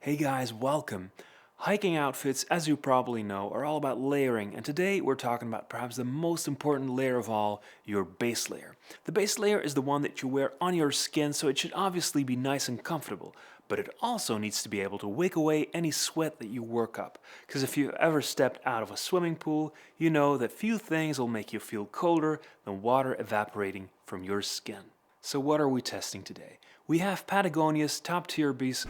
Hey guys, welcome. Hiking outfits, as you probably know, are all about layering, and today we're talking about perhaps the most important layer of all, your base layer. The base layer is the one that you wear on your skin, so it should obviously be nice and comfortable, but it also needs to be able to wick away any sweat that you work up. Because if you've ever stepped out of a swimming pool, you know that few things will make you feel colder than water evaporating from your skin. So what are we testing today? We have Patagonia's top-tier base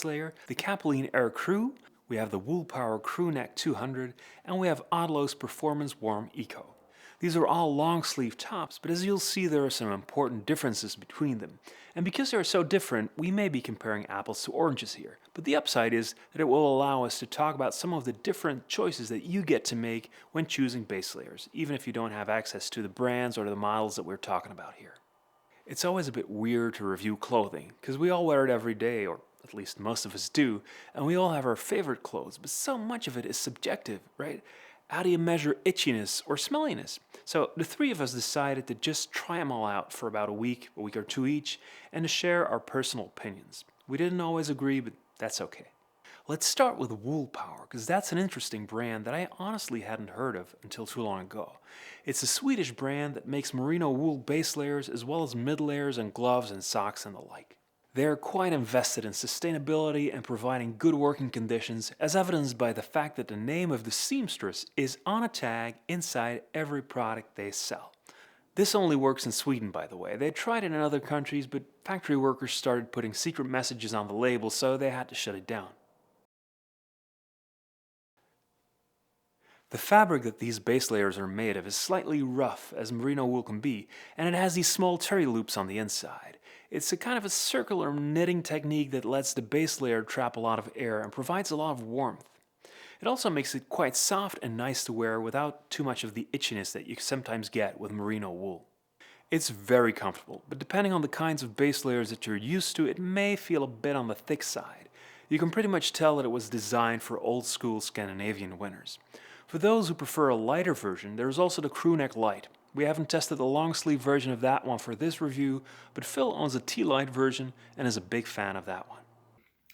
layer, the Capilene Air Crew, we have the Woolpower Crew Neck 200, and we have Odlo's Performance Warm Eco. These are all long sleeve tops, but as you'll see there are some important differences between them. And because they are so different, we may be comparing apples to oranges here. But the upside is that it will allow us to talk about some of the different choices that you get to make when choosing base layers, even if you don't have access to the brands or the models that we're talking about here. It's always a bit weird to review clothing, because we all wear it every day, or at least most of us do, and we all have our favorite clothes, but so much of it is subjective, right? How do you measure itchiness or smelliness? So the three of us decided to just try them all out for about a week or two each, and to share our personal opinions. We didn't always agree, but that's okay. Let's start with Woolpower, because that's an interesting brand that I honestly hadn't heard of until too long ago. It's a Swedish brand that makes merino wool base layers as well as mid layers and gloves and socks and the like. They're quite invested in sustainability and providing good working conditions, as evidenced by the fact that the name of the seamstress is on a tag inside every product they sell. This only works in Sweden, by the way. They tried it in other countries, but factory workers started putting secret messages on the label, so they had to shut it down. The fabric that these base layers are made of is slightly rough, as merino wool can be, and it has these small terry loops on the inside. It's a kind of a circular knitting technique that lets the base layer trap a lot of air and provides a lot of warmth. It also makes it quite soft and nice to wear without too much of the itchiness that you sometimes get with merino wool. It's very comfortable, but depending on the kinds of base layers that you're used to, it may feel a bit on the thick side. You can pretty much tell that it was designed for old school Scandinavian winters. For those who prefer a lighter version, there is also the Crewneck Light. We haven't tested the long sleeve version of that one for this review, but Phil owns a T-Light version and is a big fan of that one.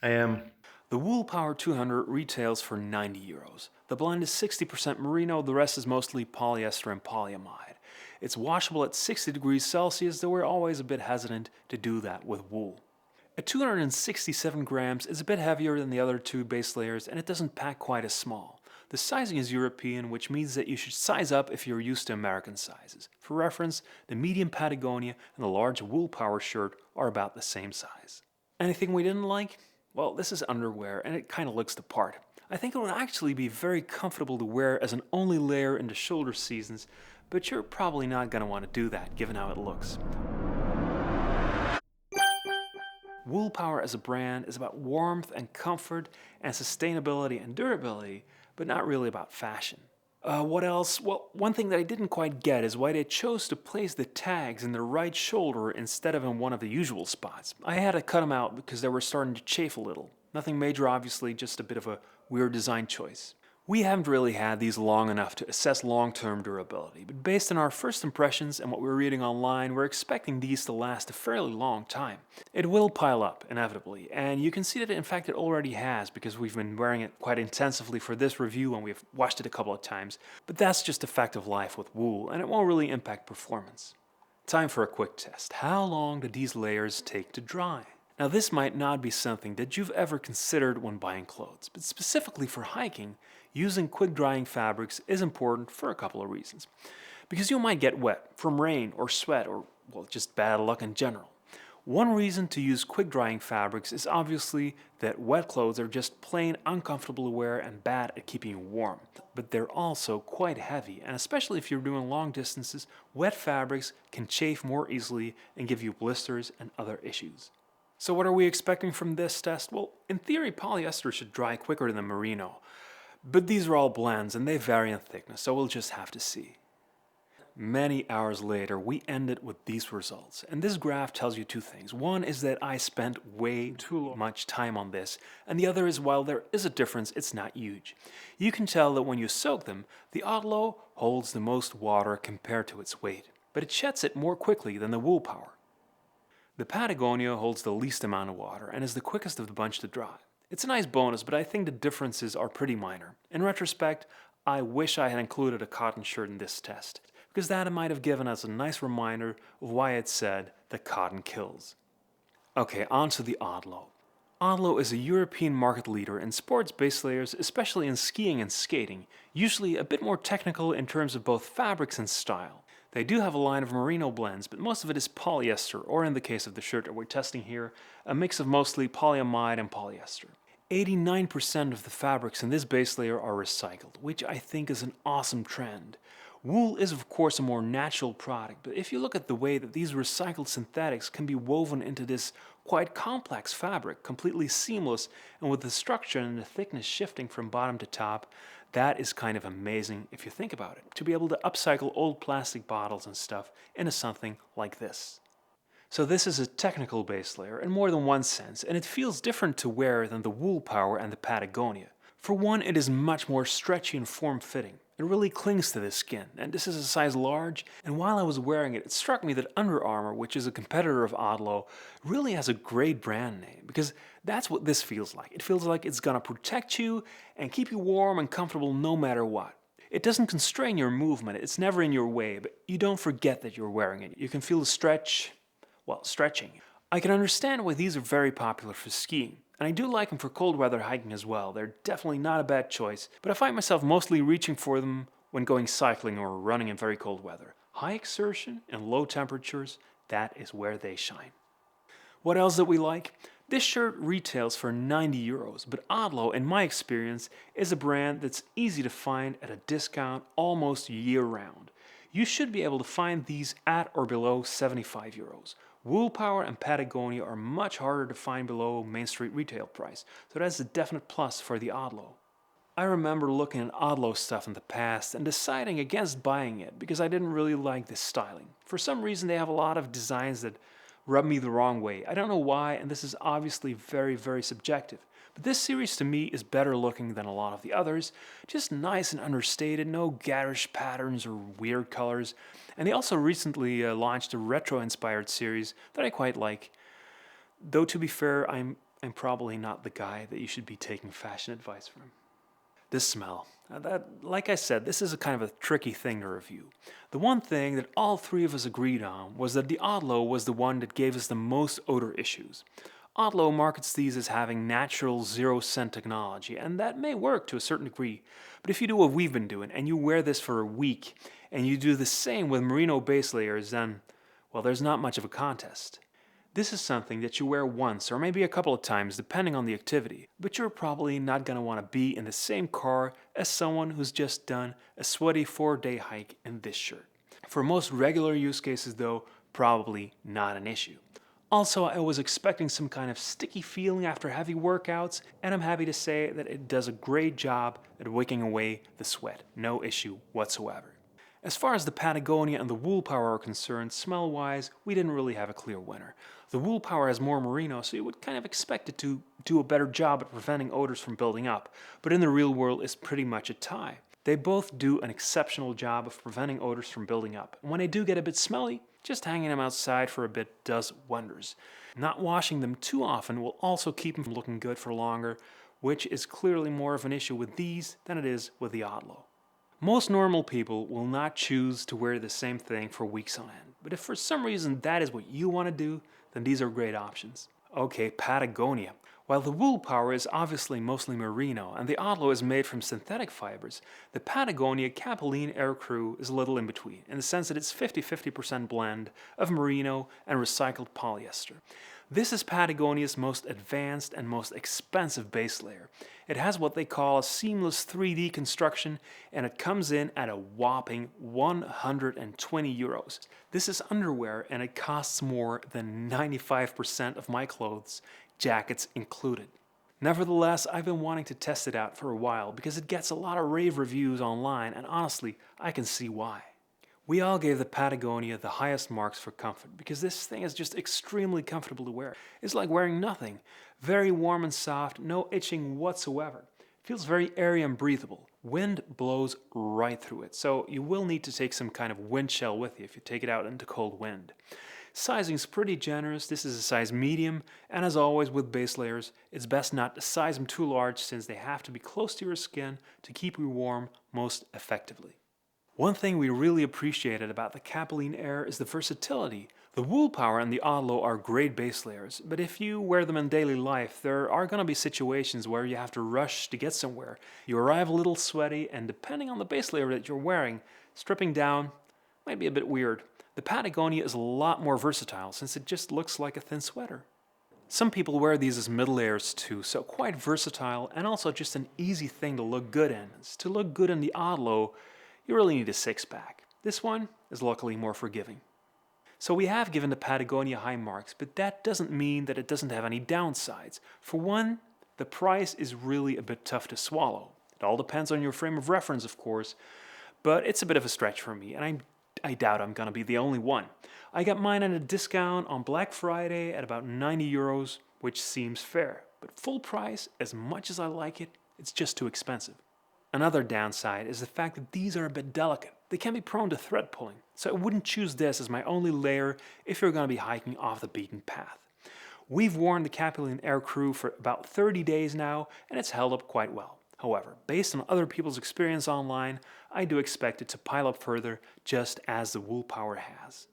I am. The Woolpower 200 retails for €90. The blend is 60% merino, the rest is mostly polyester and polyamide. It's washable at 60 degrees Celsius, though we're always a bit hesitant to do that with wool. At 267 grams, it's a bit heavier than the other two base layers, and it doesn't pack quite as small. The sizing is European, which means that you should size up if you're used to American sizes. For reference, the medium Patagonia and the large Woolpower shirt are about the same size. Anything we didn't like? Well, this is underwear, and it kind of looks the part. I think it would actually be very comfortable to wear as an only layer in the shoulder seasons, but you're probably not going to want to do that given how it looks. Woolpower as a brand is about warmth and comfort and sustainability and durability, but not really about fashion. What else? Well, one thing that I didn't quite get is why they chose to place the tags in the right shoulder instead of in one of the usual spots. I had to cut them out because they were starting to chafe a little. Nothing major, obviously, just a bit of a weird design choice. We haven't really had these long enough to assess long-term durability, but based on our first impressions and what we're reading online, we're expecting these to last a fairly long time. It will pile up, inevitably, and you can see that in fact it already has because we've been wearing it quite intensively for this review and we've washed it a couple of times, but that's just a fact of life with wool and it won't really impact performance. Time for a quick test. How long do these layers take to dry? Now this might not be something that you've ever considered when buying clothes, but specifically for hiking, using quick drying fabrics is important for a couple of reasons. Because you might get wet from rain or sweat or, well, just bad luck in general. One reason to use quick drying fabrics is obviously that wet clothes are just plain uncomfortable to wear and bad at keeping you warm. But they're also quite heavy, and especially if you're doing long distances, wet fabrics can chafe more easily and give you blisters and other issues. So what are we expecting from this test? Well, in theory, polyester should dry quicker than merino. But these are all blends and they vary in thickness, so we'll just have to see. Many hours later, we ended with these results. And this graph tells you two things. One is that I spent way too much time on this, and the other is while there is a difference, it's not huge. You can tell that when you soak them, the Odlo holds the most water compared to its weight, but it sheds it more quickly than the Woolpower. The Patagonia holds the least amount of water and is the quickest of the bunch to dry. It's a nice bonus, but I think the differences are pretty minor. In retrospect, I wish I had included a cotton shirt in this test, because that might have given us a nice reminder of why it said that cotton kills. Okay, on to the Odlo. Odlo is a European market leader in sports base layers, especially in skiing and skating, usually a bit more technical in terms of both fabrics and style. They do have a line of merino blends, but most of it is polyester, or in the case of the shirt that we're testing here, a mix of mostly polyamide and polyester. 89% of the fabrics in this base layer are recycled, which I think is an awesome trend. Wool is of course a more natural product, but if you look at the way that these recycled synthetics can be woven into this quite complex fabric, completely seamless, and with the structure and the thickness shifting from bottom to top, that is kind of amazing if you think about it, to be able to upcycle old plastic bottles and stuff into something like this. So this is a technical base layer in more than one sense, and it feels different to wear than the Woolpower and the Patagonia. For one, it is much more stretchy and form-fitting. It really clings to the skin, and this is a size large, and while I was wearing it, it struck me that Under Armour, which is a competitor of Odlo, really has a great brand name, because that's what this feels like. It feels like it's gonna protect you and keep you warm and comfortable no matter what. It doesn't constrain your movement, it's never in your way, but you don't forget that you're wearing it. You can feel the stretching. I can understand why these are very popular for skiing, and I do like them for cold weather hiking as well. They're definitely not a bad choice, but I find myself mostly reaching for them when going cycling or running in very cold weather. High exertion and low temperatures, that is where they shine. What else did we like? This shirt retails for 90 euros, but Odlo, in my experience, is a brand that's easy to find at a discount almost year-round. You should be able to find these at or below 75 euros. Woolpower and Patagonia are much harder to find below Main Street retail price, so that's a definite plus for the Odlo. I remember looking at Odlo stuff in the past and deciding against buying it because I didn't really like the styling. For some reason they have a lot of designs that rub me the wrong way. I don't know why, and this is obviously very, very subjective. But this series to me is better looking than a lot of the others, just nice and understated, no garish patterns or weird colors. And they also recently launched a retro-inspired series that I quite like. Though to be fair, I'm probably not the guy that you should be taking fashion advice from. This smell. Like I said, this is a kind of a tricky thing to review. The one thing that all three of us agreed on was that the Odlo was the one that gave us the most odor issues. Odlo markets these as having natural zero-scent technology, and that may work to a certain degree. But if you do what we've been doing, and you wear this for a week, and you do the same with merino base layers, then, well, there's not much of a contest. This is something that you wear once or maybe a couple of times depending on the activity, but you're probably not going to want to be in the same car as someone who's just done a sweaty 4-day hike in this shirt. For most regular use cases though, probably not an issue. Also, I was expecting some kind of sticky feeling after heavy workouts, and I'm happy to say that it does a great job at wicking away the sweat. No issue whatsoever. As far as the Patagonia and the Woolpower are concerned, smell-wise, we didn't really have a clear winner. The Woolpower has more merino, so you would kind of expect it to do a better job at preventing odors from building up, but in the real world it's pretty much a tie. They both do an exceptional job of preventing odors from building up, and when they do get a bit smelly, just hanging them outside for a bit does wonders. Not washing them too often will also keep them from looking good for longer, which is clearly more of an issue with these than it is with the Odlo. Most normal people will not choose to wear the same thing for weeks on end, but if for some reason that is what you want to do, then these are great options. Okay, Patagonia. While the Woolpower is obviously mostly merino and the Odlo is made from synthetic fibers, the Patagonia Capilene Air Crew is a little in between, in the sense that it's 50-50% blend of merino and recycled polyester. This is Patagonia's most advanced and most expensive base layer. It has what they call a seamless 3D construction, and it comes in at a whopping 120 euros. This is underwear and it costs more than 95% of my clothes, jackets included. Nevertheless, I've been wanting to test it out for a while because it gets a lot of rave reviews online, and honestly, I can see why. We all gave the Patagonia the highest marks for comfort because this thing is just extremely comfortable to wear. It's like wearing nothing. Very warm and soft, no itching whatsoever. It feels very airy and breathable. Wind blows right through it, so you will need to take some kind of wind shell with you if you take it out into cold wind. Sizing's pretty generous. This is a size medium, and as always with base layers, it's best not to size them too large since they have to be close to your skin to keep you warm most effectively. One thing we really appreciated about the Capilene Air is the versatility. The Woolpower and the Odlo are great base layers, but if you wear them in daily life, there are going to be situations where you have to rush to get somewhere. You arrive a little sweaty, and depending on the base layer that you're wearing, stripping down might be a bit weird. The Patagonia is a lot more versatile since it just looks like a thin sweater. Some people wear these as middle layers too, so quite versatile and also just an easy thing to look good in. To look good in the Odlo, you really need a six-pack. This one is luckily more forgiving. So we have given the Patagonia high marks, but that doesn't mean that it doesn't have any downsides. For one, the price is really a bit tough to swallow. It all depends on your frame of reference, of course, but it's a bit of a stretch for me, and I doubt I'm gonna be the only one. I got mine at a discount on Black Friday at about 90 euros, which seems fair. But full price, as much as I like it, it's just too expensive. Another downside is the fact that these are a bit delicate. They can be prone to thread pulling, so I wouldn't choose this as my only layer if you're gonna be hiking off the beaten path. We've worn the Capilene Air Crew for about 30 days now, and it's held up quite well. However, based on other people's experience online, I do expect it to pile up further, just as the Woolpower has.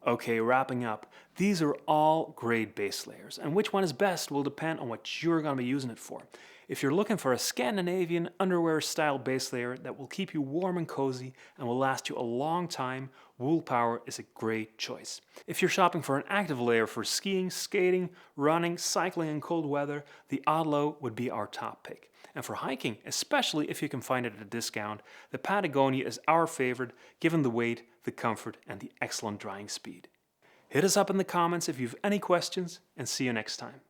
Okay, wrapping up, these are all great base layers, and which one is best will depend on what you're going to be using it for. If you're looking for a Scandinavian underwear-style base layer that will keep you warm and cozy and will last you a long time, Woolpower is a great choice. If you're shopping for an active layer for skiing, skating, running, cycling in cold weather, the Odlo would be our top pick. And for hiking, especially if you can find it at a discount, the Patagonia is our favorite given the weight, the comfort, and the excellent drying speed. Hit us up in the comments if you have any questions, and see you next time.